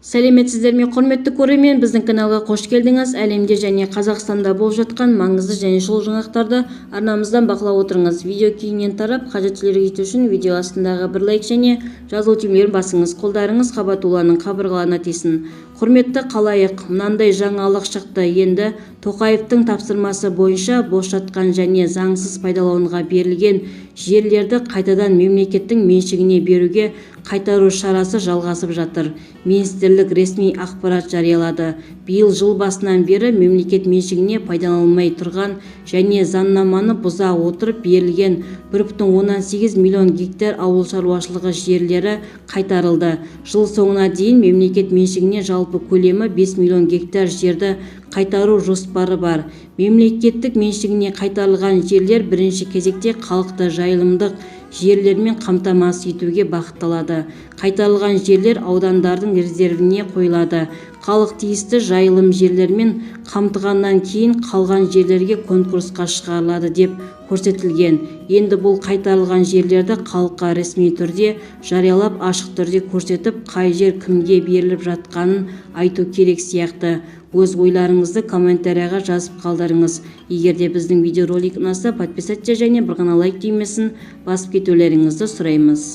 Сәлеметсіздер ме, құрметті көрермен, біздің каналға қош келдіңіз. Әлемде және Қазақстанда болып жатқан маңызды және шұғыл жаңалықтарды арнамыздан бақылап отырыңыз. Видео кейіннен тарап, қажеттілерге жету үшін видео астындағы бір лайк және жазылу түймелерін басыңыз. Қолдарыңыз Қабатулланың қабырғаларына тисін. Құрметті қалайық, мынандай жаңалық шықты. Енді Тоқаевтың тапсырмасы бойынша бос жатқан және заңсыз пайдалануға берілген жерлерді қайтадан мемлекеттің меншігіне беруге қайтару шарасы жалғасып жатыр. Министрлік ресми ақпарат жариялады. Биыл жыл басынан бері мемлекет меншігіне пайдаланылмай тұрған және заңнаманы бұза отырып берілген 1,8 миллион гектар ауыл шаруашылығы жерлері қайтарылды. Жыл соңына дейін мемлекет меншігіне жалпы көлемі 5 миллион гектар жерді қайтару жоспары бар. Мемлекеттік меншігіне қайтарылған жерлер бірінші кезекте халықты жайылымдық жерлермен қамтамасыз етуге бағытталады. Қайтарылған жерлер аудандардың резервіне қойылады. Халық тиісті жайылым жерлермен қамтығаннан кейін қалған жерлерге конкурсқа шығарылады деп көрсетілген. Енді бұл қайтарылған жерлерді халыққа ресми түрде жариялап, ашық түрде көрсетіп, қай жер кімге беріліп жатқанын айту керек сияқты. Өз ойларыңызды комментарияға жазып қалдырыңыз. Егер де біздің видеоролик ұнаса, подписаться және бір ғана лайк түймесін басып кетулеріңізді сұраймыз.